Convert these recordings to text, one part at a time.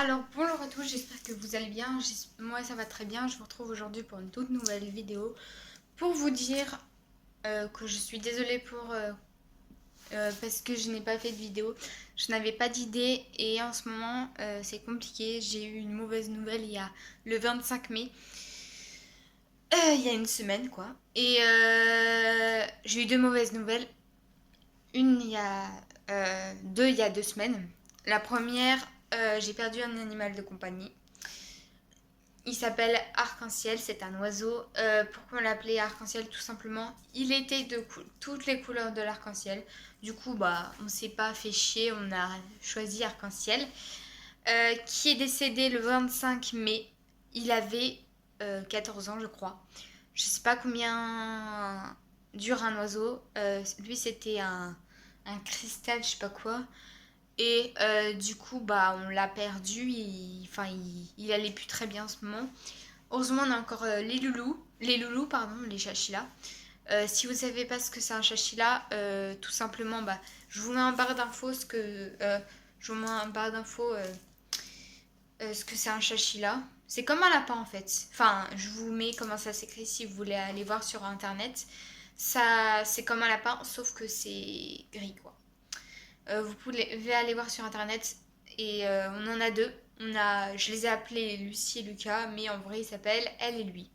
Alors bonjour à tous, j'espère que vous allez bien. Moi ça va très bien. Je vous retrouve aujourd'hui pour une toute nouvelle vidéo pour vous dire que je suis désolée parce que je n'ai pas fait de vidéo. Je n'avais pas d'idée et en ce moment c'est compliqué. J'ai eu une mauvaise nouvelle il y a le 25 mai, il y a une semaine quoi. Et j'ai eu deux mauvaises nouvelles. Une il y a deux il y a 2 semaines. La première, j'ai perdu un animal de compagnie. Il s'appelle Arc-en-Ciel, c'est un oiseau. Pourquoi on l'appelait Arc-en-Ciel? Tout simplement, il était de toutes les couleurs de l'arc-en-ciel. Du coup, bah, on s'est pas fait chier, on a choisi Arc-en-Ciel. Qui est décédé le 25 mai. Il avait 14 ans, je crois. Je sais pas combien dure un oiseau. Lui, c'était un cristal, je sais pas quoi. Et du coup, bah, on l'a perdu. Il allait plus très bien en ce moment. Heureusement, on a encore les loulous, pardon, les chachis-là. Si vous savez pas ce que c'est un chachila, tout simplement, bah, je vous mets en barre d'infos je vous mets en barre d'infos ce que c'est un chachila. C'est comme un lapin en fait. Enfin, je vous mets comment ça s'écrit si vous voulez aller voir sur internet. Ça, c'est comme un lapin, sauf que c'est gris quoi. Vous pouvez aller voir sur internet et on en a deux. Je les ai appelés Lucie et Lucas, mais en vrai ils s'appellent elle et lui.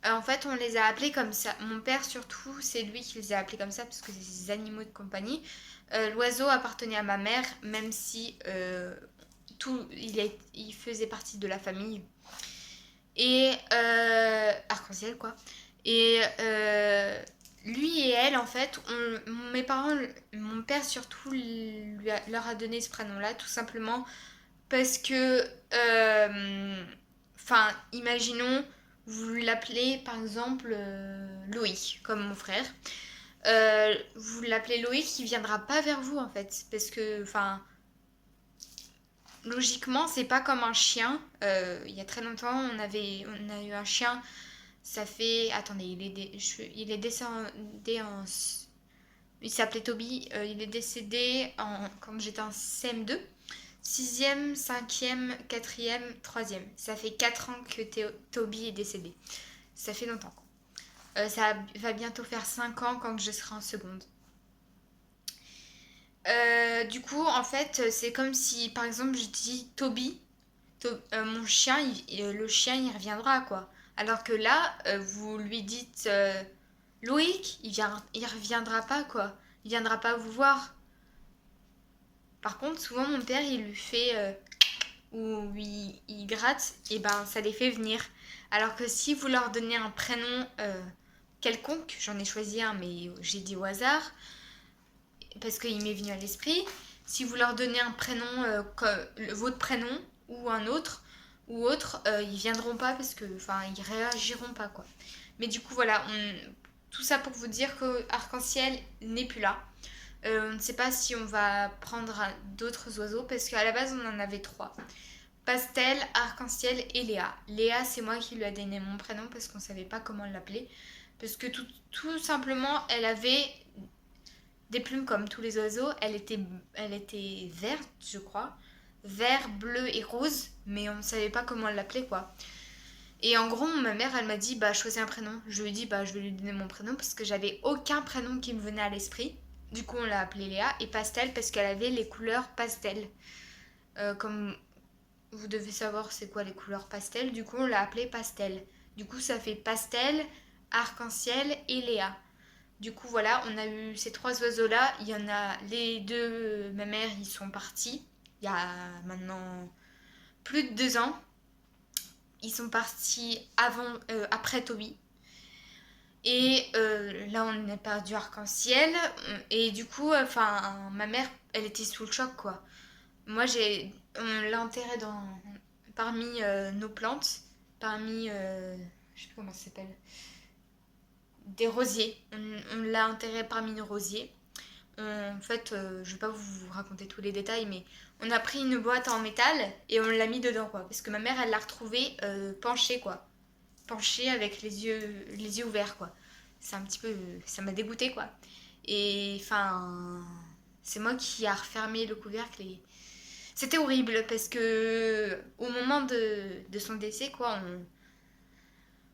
En fait, on les a appelés comme ça. Mon père, surtout, c'est lui qui les a appelés comme ça parce que c'est des animaux de compagnie. L'oiseau appartenait à ma mère, même si il faisait partie de la famille. Et arc-en-ciel, quoi. Et lui et elle, en fait, mes parents, mon père surtout, leur a donné ce prénom-là, tout simplement parce que, enfin, imaginons, vous l'appelez par exemple Loïc, comme mon frère. Vous l'appelez Loïc, il viendra pas vers vous en fait, parce que, enfin, logiquement, c'est pas comme un chien. Il y a très longtemps, on a eu un chien. Ça fait, attendez, il est décédé en, il s'appelait Toby. Il est décédé quand j'étais en CM2. Sixième, cinquième, quatrième, troisième. Ça fait 4 ans que Toby est décédé. Ça fait longtemps. Ça va bientôt faire 5 ans quand je serai en seconde. Du coup, en fait, c'est comme si, par exemple, je dis Toby, mon chien, le chien, il reviendra, quoi. Alors que là, vous lui dites Loïc, il reviendra pas, quoi. Il viendra pas vous voir. Par contre, souvent, mon père, il lui fait ou il gratte, et ben ça les fait venir. Alors que si vous leur donnez un prénom quelconque, j'en ai choisi un mais j'ai dit au hasard, parce qu'il m'est venu à l'esprit, si vous leur donnez un prénom, votre prénom ou un autre, ou autre, ils viendront pas parce que, enfin, ils réagiront pas quoi. Mais du coup voilà, tout ça pour vous dire que Arc-en-Ciel n'est plus là. On ne sait pas si on va prendre d'autres oiseaux parce qu'à la base on en avait trois. Pastel, Arc-en-Ciel et Léa. Léa, c'est moi qui lui a donné mon prénom parce qu'on savait pas comment l'appeler. Parce que tout simplement, elle avait des plumes comme tous les oiseaux. Elle était verte, je crois. Vert, bleu et rose. Mais on ne savait pas comment l'appeler, quoi. Et en gros, ma mère, elle m'a dit, bah, choisis un prénom. Je lui ai dit, bah, je vais lui donner mon prénom parce que j'avais aucun prénom qui me venait à l'esprit. Du coup, on l'a appelée Léa. Et Pastel parce qu'elle avait les couleurs pastel. Comme vous devez savoir c'est quoi les couleurs pastel. Du coup, on l'a appelé Pastel. Du coup, ça fait Pastel, Arc-en-Ciel et Léa. Du coup, voilà, on a eu ces trois oiseaux-là. Il y en a les deux, ma mère, ils sont partis. Il y a maintenant plus de 2 ans. Ils sont partis après Toby. Et là, on a perdu Arc-en-Ciel. Et du coup, enfin, ma mère, elle était sous le choc, quoi. Moi, on l'a enterré parmi nos plantes, parmi, je sais plus comment ça s'appelle, des rosiers. On l'a enterré parmi nos rosiers. En fait, je vais pas vous raconter tous les détails, mais on a pris une boîte en métal et on l'a mis dedans, quoi. Parce que ma mère, elle l'a retrouvé penché, quoi. Penché avec les yeux ouverts, quoi. C'est un petit peu, ça m'a dégoûté, quoi. Et enfin, c'est moi qui a refermé le couvercle et C'était horrible parce que au moment de son décès, quoi,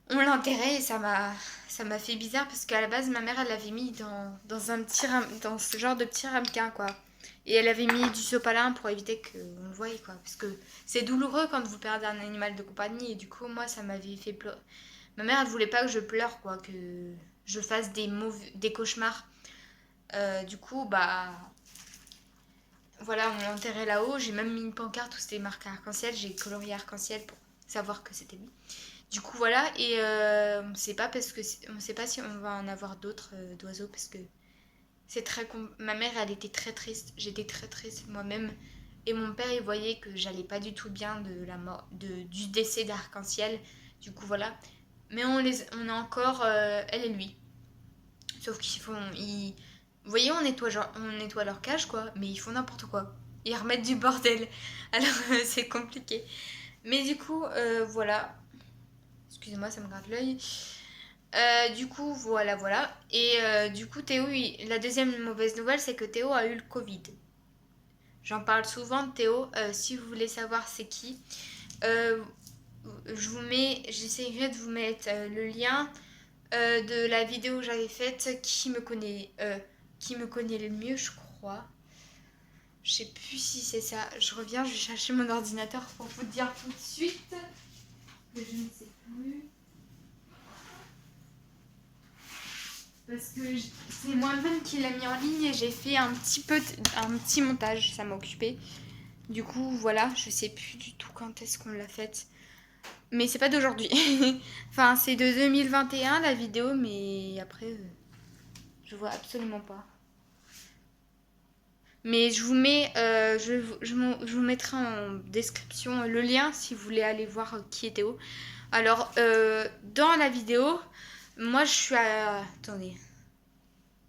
on l'enterrait et ça m'a fait bizarre parce qu'à la base, ma mère, elle l'avait mis dans un dans ce genre de petit ramequin, quoi. Et elle avait mis du sopalin pour éviter qu'on le voie, quoi. Parce que c'est douloureux quand vous perdez un animal de compagnie. Et du coup, moi, ça m'avait fait pleurer. Ma mère, elle voulait pas que je pleure, quoi, que je fasse des cauchemars. Du coup, bah, voilà, on l'a enterré là-haut. J'ai même mis une pancarte où c'était marqué arc-en-ciel. J'ai colorié arc-en-ciel pour savoir que c'était lui. Du coup, voilà. Et on sait pas parce que on sait pas si on va en avoir d'autres d'oiseaux parce que c'est ma mère, elle était très triste. J'étais très triste moi-même. Et mon père, il voyait que j'allais pas du tout bien de la mort, du décès d'arc-en-ciel. Du coup, voilà. Mais on a encore elle et lui. Sauf vous voyez, on nettoie leur cage, quoi. Mais ils font n'importe quoi. Ils remettent du bordel. Alors, c'est compliqué. Mais du coup, voilà. Excusez-moi, ça me gratte l'œil. Du coup, voilà. Et du coup, Théo, la deuxième mauvaise nouvelle, c'est que Théo a eu le Covid. J'en parle souvent de Théo. Si vous voulez savoir c'est qui, euh, j'essaierai de vous mettre le lien de la vidéo que j'avais faite. Qui me connaît le mieux, je crois. Je sais plus si c'est ça. Je reviens, je vais chercher mon ordinateur pour vous dire tout de suite. Que je ne sais plus. Parce que c'est moi-même qui l'a mis en ligne et j'ai fait un petit montage, ça m'a occupé. Du coup, voilà, je sais plus du tout quand est-ce qu'on l'a faite. Mais c'est pas d'aujourd'hui. Enfin, c'est de 2021 la vidéo, mais après, je vois absolument pas. Mais je vous mets, je vous mettrai en description le lien si vous voulez aller voir qui est Théo. Alors, dans la vidéo, moi je suis à... Attendez,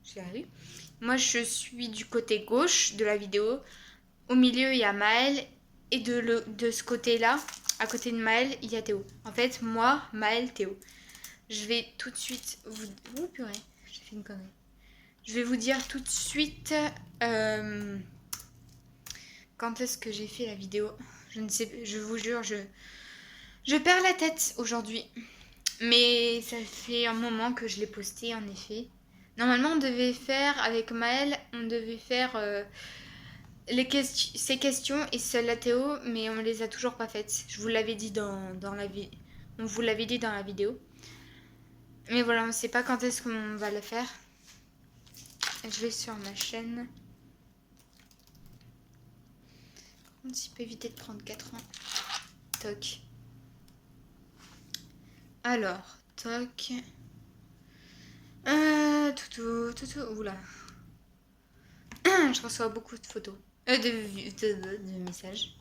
j'y arrive. Moi je suis du côté gauche de la vidéo. Au milieu, il y a Maël. Et de ce côté-là, à côté de Maël, il y a Théo. En fait, moi, Maël, Théo. Je vais tout de suite vous... Oh purée, j'ai fait une connerie. Je vais vous dire tout de suite quand est-ce que j'ai fait la vidéo. Je ne sais, je vous jure, je perds la tête aujourd'hui. Mais ça fait un moment que je l'ai posté en effet. Normalement, on devait faire avec Maël, on devait faire ces questions et celle la Théo, mais on les a toujours pas faites. Je vous l'avais dit dans la vie. On vous l'avait dit dans la vidéo. Mais voilà, on ne sait pas quand est-ce qu'on va le faire. Je vais sur ma chaîne. Un petit peu éviter de prendre 4 ans. Toc. Alors, toc. Toutou. Oula. Je reçois beaucoup de photos. De messages.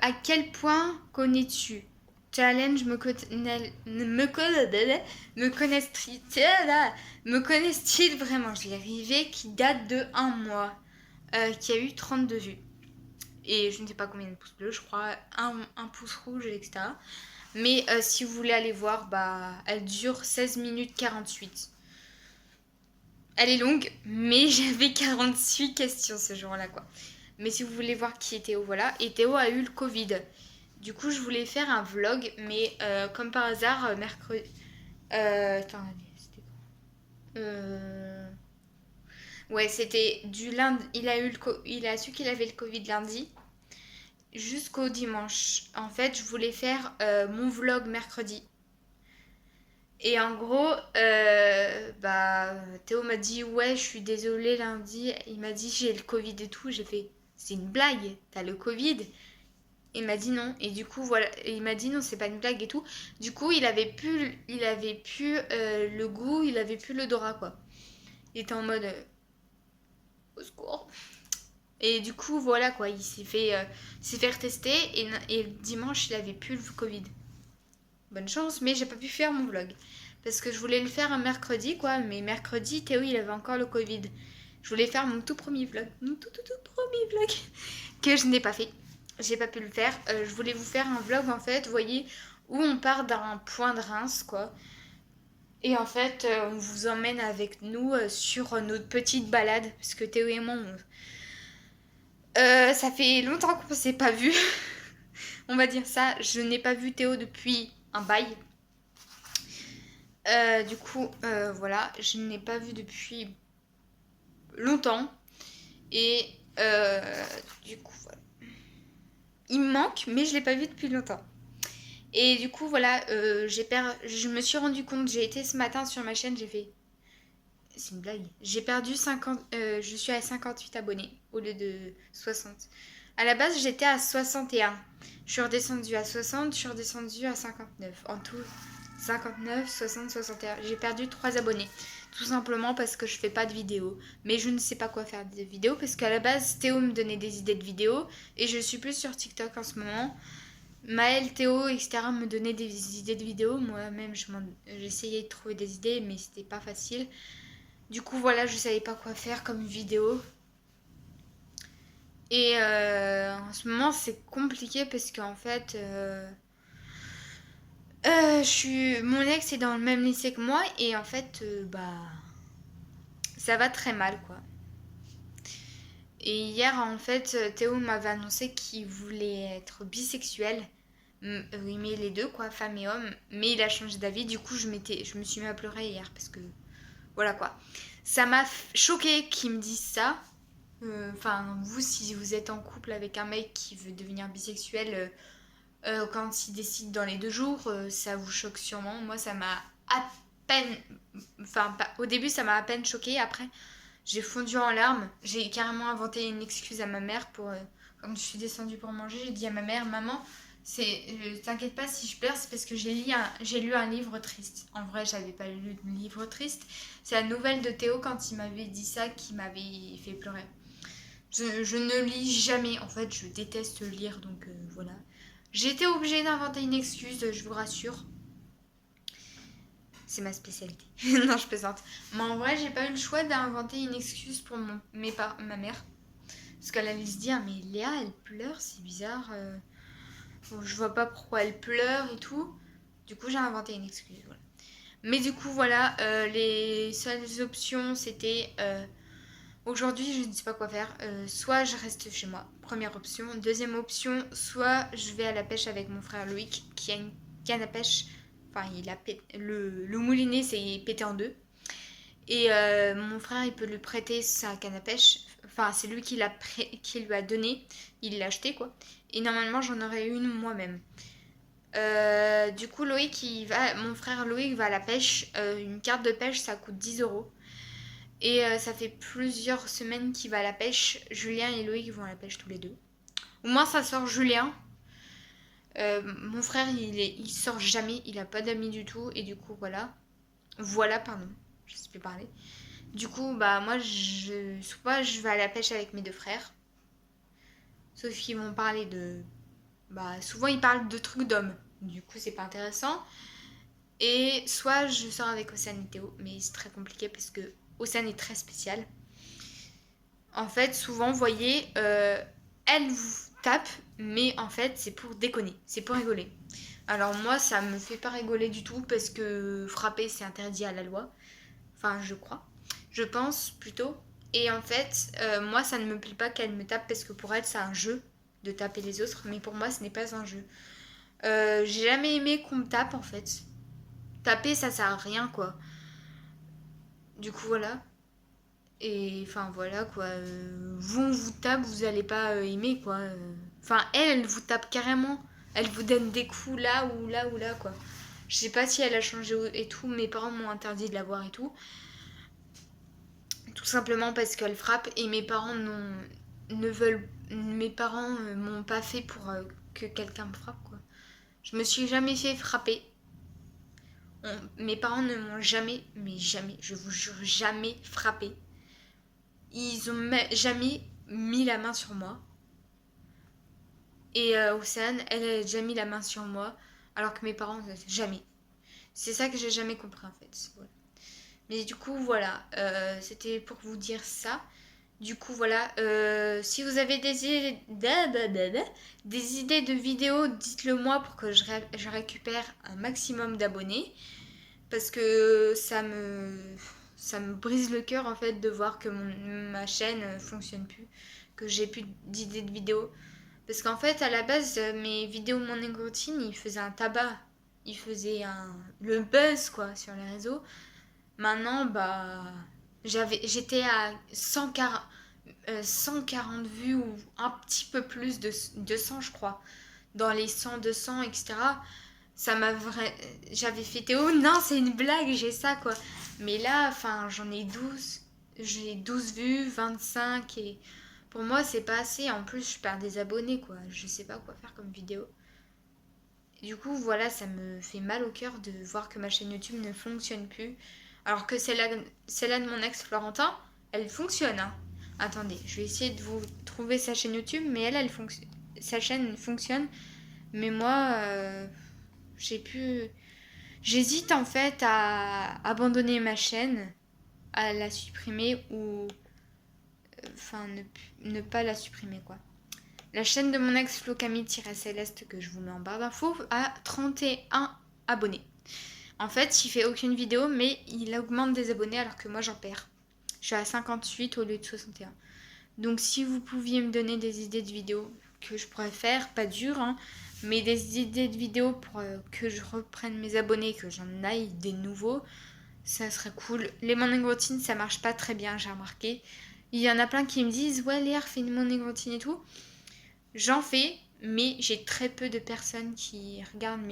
À quel point connais-tu Challenge me connaissent-ils vraiment? Je l'ai arrivé qui date de 1 mois, qui a eu 32 vues. Et je ne sais pas combien de pouces bleus, je crois un pouce rouge, etc. Mais si vous voulez aller voir, bah, elle dure 16 minutes 48. Elle est longue, mais j'avais 48 questions ce jour-là, quoi. Mais si vous voulez voir qui est Théo, voilà. Et Théo a eu le Covid. Du coup, je voulais faire un vlog, mais comme par hasard, mercredi... attends, c'était quoi Ouais, c'était du lundi. Il a su qu'il avait le Covid lundi jusqu'au dimanche. En fait, je voulais faire mon vlog mercredi. Et en gros, bah, Théo m'a dit ouais, je suis désolée lundi. Il m'a dit j'ai le Covid et tout. J'ai fait c'est une blague, t'as le Covid. Il m'a dit non. Et du coup, voilà, et il m'a dit non, c'est pas une blague et tout. Du coup, il avait plus le goût, il avait plus l'odorat, quoi. Il était en mode au secours. Et du coup, voilà, quoi, il s'est fait retester et dimanche, il avait plus le Covid. Bonne chance, mais j'ai pas pu faire mon vlog. Parce que je voulais le faire un mercredi, quoi. Mais mercredi, Théo, il avait encore le Covid. Je voulais faire mon tout premier vlog. Mon tout premier vlog. Que je n'ai pas fait. J'ai pas pu le faire. Je voulais vous faire un vlog, en fait, vous voyez, où on part d'un point de Reims, quoi. Et en fait, on vous emmène avec nous sur notre petite balade. Parce que Théo et moi, ça fait longtemps qu'on ne s'est pas vu. On va dire ça. Je n'ai pas vu Théo depuis un bail. Du coup, voilà. Je ne l'ai pas vu depuis longtemps. Et du coup, voilà. Il me manque, mais je ne l'ai pas vu depuis longtemps. Et du coup, voilà, je me suis rendu compte, j'ai été ce matin sur ma chaîne, j'ai fait... C'est une blague. J'ai perdu 50... je suis à 58 abonnés au lieu de 60. À la base, j'étais à 61. Je suis redescendue à 60, je suis redescendue à 59. En tout, 59, 60, 61. J'ai perdu 3 abonnés. Tout simplement parce que je fais pas de vidéos. Mais je ne sais pas quoi faire de vidéos parce qu'à la base, Théo me donnait des idées de vidéos. Et je suis plus sur TikTok en ce moment. Maël, Théo, etc. me donnaient des idées de vidéos. Moi-même, j'essayais de trouver des idées, mais c'était pas facile. Du coup, voilà, je savais pas quoi faire comme vidéo. Et en ce moment, c'est compliqué parce qu'en fait, mon ex est dans le même lycée que moi et en fait, ça va très mal, quoi. Et hier, en fait, Théo m'avait annoncé qu'il voulait être bisexuel. Il aimait les deux, quoi, femme et homme. Mais il a changé d'avis. Du coup, je me suis mis à pleurer hier parce que... Voilà, quoi. Ça m'a choqué qu'il me dise ça. Enfin, vous, si vous êtes en couple avec un mec qui veut devenir bisexuel, quand il décide dans les 2 jours, ça vous choque sûrement. Moi, ça m'a à peine... Enfin, au début, ça m'a à peine choqué. Après, j'ai fondu en larmes. J'ai carrément inventé une excuse à ma mère pour... quand je suis descendue pour manger, j'ai dit à ma mère, maman, t'inquiète pas si je pleure, c'est parce que j'ai lu un livre triste. En vrai, j'avais pas lu de livre triste. C'est la nouvelle de Théo quand il m'avait dit ça qui m'avait fait pleurer. Je ne lis jamais, en fait, je déteste lire, donc voilà. J'ai été obligée d'inventer une excuse, je vous rassure. C'est ma spécialité. Non, je plaisante. Mais en vrai, j'ai pas eu le choix d'inventer une excuse pour ma mère. Parce qu'elle allait se dire, mais Léa, elle pleure, c'est bizarre. Je vois pas pourquoi elle pleure et tout. Du coup, j'ai inventé une excuse, voilà. Mais du coup, voilà, les seules options, c'était... aujourd'hui, je ne sais pas quoi faire. Soit je reste chez moi, première option. Deuxième option, soit je vais à la pêche avec mon frère Loïc, qui a une canne à pêche. Enfin, le moulinet s'est pété en deux. Et mon frère, il peut lui prêter sa canne à pêche. Enfin, c'est lui qui lui a donné. Il l'a acheté, quoi. Et normalement, j'en aurais une moi-même. Du coup, mon frère Loïc va à la pêche. Une carte de pêche, ça coûte 10 €. Et ça fait plusieurs semaines qu'il va à la pêche. Julien et Loïc vont à la pêche tous les deux. Au moins, ça sort Julien. Mon frère, il sort jamais. Il a pas d'amis du tout. Et du coup, voilà. Voilà, pardon. Je sais plus parler. Du coup, moi, soit je vais à la pêche avec mes 2 frères. Sauf qu'ils vont parler de... souvent, ils parlent de trucs d'hommes. Du coup, c'est pas intéressant. Et soit je sors avec Océane et Théo. Mais c'est très compliqué parce que Océane est très spéciale. En fait, souvent, vous voyez, elle vous tape, mais en fait, c'est pour déconner, c'est pour rigoler. Alors moi, ça me fait pas rigoler du tout parce que frapper, c'est interdit à la loi. Enfin, je crois. Je pense plutôt. Et en fait, moi, ça ne me plaît pas qu'elle me tape parce que pour elle, c'est un jeu de taper les autres. Mais pour moi, ce n'est pas un jeu. J'ai jamais aimé qu'on me tape, en fait. Taper, ça sert à rien, quoi. Du coup, voilà. Et enfin voilà quoi, vous on vous tape, vous allez pas aimer quoi. Enfin elle vous tape carrément, elle vous donne des coups là ou là ou là quoi. Je sais pas si elle a changé et tout, mes parents m'ont interdit de la voir et tout. Tout simplement parce qu'elle frappe et mes parents m'ont pas fait pour que quelqu'un me frappe quoi. Je me suis jamais fait frapper. Mes parents ne m'ont jamais, mais jamais, je vous jure, jamais frappé. Ils ont jamais mis la main sur moi. Et Océane, elle a déjà mis la main sur moi, alors que mes parents, jamais. C'est ça que j'ai jamais compris en fait. Voilà. Mais du coup, voilà, c'était pour vous dire ça. Du coup, voilà, si vous avez des idées de vidéos, dites-le moi pour que je récupère un maximum d'abonnés. parce que ça me brise le cœur en fait de voir que ma chaîne fonctionne plus, que j'ai plus d'idées de vidéos. Parce qu'en fait, à la base, mes vidéos morning routine, ils faisaient un tabac. Ils faisaient le buzz, quoi, sur les réseaux. Maintenant, bah, j'étais à 140 vues ou un petit peu plus de 200, je crois. Dans les 100, 200, etc. Ça m'a vrai... J'avais fait Théo, non, c'est une blague, j'ai ça, quoi. Mais là, enfin, j'en ai 12. J'ai 12 vues, 25 et... Pour moi, c'est pas assez. En plus, je perds des abonnés, quoi. Je sais pas quoi faire comme vidéo. Du coup, voilà, ça me fait mal au cœur de voir que ma chaîne YouTube ne fonctionne plus. Alors que celle-là de mon ex Florentin, elle fonctionne, hein. Attendez, je vais essayer de vous trouver sa chaîne YouTube, mais elle fonctionne. Sa chaîne fonctionne, mais moi, j'ai pu... J'hésite en fait à abandonner ma chaîne, à la supprimer ou... Enfin, ne pas la supprimer, quoi. La chaîne de mon ex Flocami-Céleste, que je vous mets en barre d'infos, a 31 abonnés. En fait, il fait aucune vidéo, mais il augmente des abonnés alors que moi j'en perds. Je suis à 58 au lieu de 61. Donc si vous pouviez me donner des idées de vidéos que je pourrais faire, pas dur, hein, mais des idées de vidéos pour que je reprenne mes abonnés, que j'en aille des nouveaux, ça serait cool. Les morning routines, ça marche pas très bien, j'ai remarqué. Il y en a plein qui me disent, ouais Léa, fais une morning routine et tout. J'en fais, mais j'ai très peu de personnes qui regardent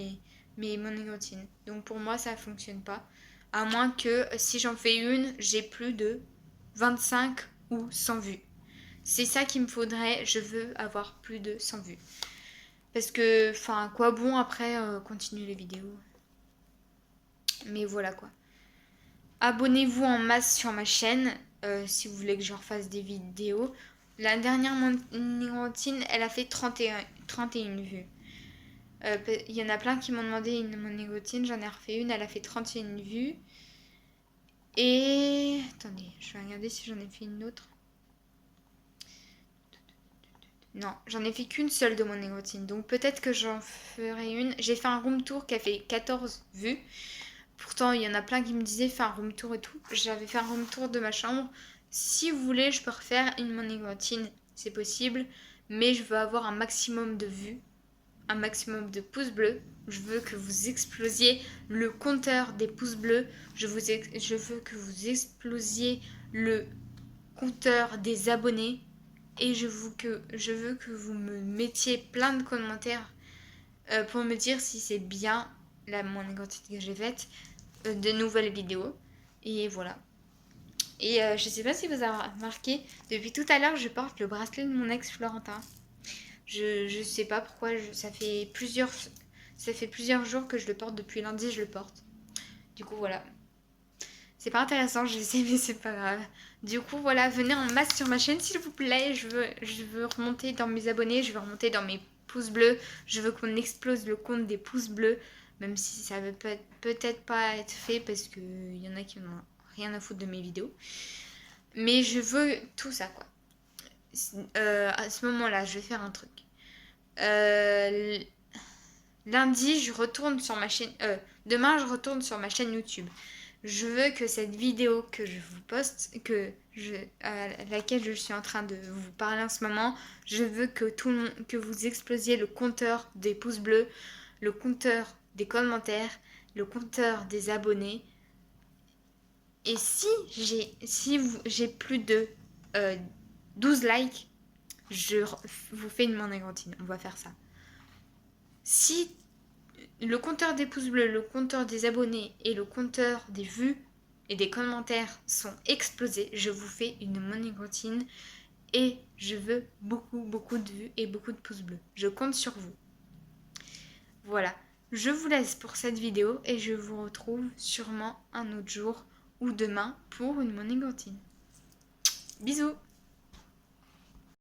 mes morning routines. Donc pour moi, ça ne fonctionne pas. À moins que si j'en fais une, j'ai plus de 25 ou 100 vues. C'est ça qu'il me faudrait. Je veux avoir plus de 100 vues. Parce que, enfin, quoi bon après continuer les vidéos. Mais voilà quoi. Abonnez-vous en masse sur ma chaîne si vous voulez que je refasse des vidéos. La dernière morning routine, elle a fait 31 vues. Il y en a plein qui m'ont demandé une morning routine. J'en ai refait une, elle a fait 31 vues. Et... Attendez, je vais regarder si j'en ai fait une autre. Non, j'en ai fait qu'une seule de morning routine. Donc peut-être que j'en ferai une. J'ai fait un room tour qui a fait 14 vues. Pourtant, il y en a plein qui me disaient fais un room tour et tout. J'avais fait un room tour de ma chambre. Si vous voulez, je peux refaire une morning routine. C'est possible. Mais je veux avoir un maximum de vues. Un maximum de pouces bleus. Je veux que vous explosiez le compteur des pouces bleus. Je veux que vous explosiez le compteur des abonnés. Et je veux que vous me mettiez plein de commentaires pour me dire si c'est bien la morning routine que j'ai faite. De nouvelles vidéos. Et voilà. Et je sais pas si vous avez remarqué, depuis tout à l'heure, je porte le bracelet de mon ex Florentin. Je sais pas pourquoi, ça fait plusieurs jours que je le porte, depuis lundi je le porte. Du coup voilà. C'est pas intéressant, je sais, mais c'est pas grave. Du coup voilà, venez en masse sur ma chaîne s'il vous plaît. Je veux remonter dans mes abonnés, je veux remonter dans mes pouces bleus. Je veux qu'on explose le compte des pouces bleus. Même si ça ne peut peut-être pas être fait parce qu'il y en a qui n'ont rien à foutre de mes vidéos. Mais je veux tout ça, quoi. À ce moment-là, je vais faire un truc. Lundi, je retourne sur ma chaîne... demain, je retourne sur ma chaîne YouTube. Je veux que cette vidéo que je vous poste, à laquelle je suis en train de vous parler en ce moment, je veux que vous explosiez le compteur des pouces bleus, le compteur des commentaires, le compteur des abonnés. Et si j'ai plus de 12 likes, je vous fais une morning routine. On va faire ça. Si le compteur des pouces bleus, le compteur des abonnés et le compteur des vues et des commentaires sont explosés, je vous fais une morning routine et je veux beaucoup de vues et beaucoup de pouces bleus. Je compte sur vous. Voilà. Je vous laisse pour cette vidéo et je vous retrouve sûrement un autre jour ou demain pour une morning routine. Bisous!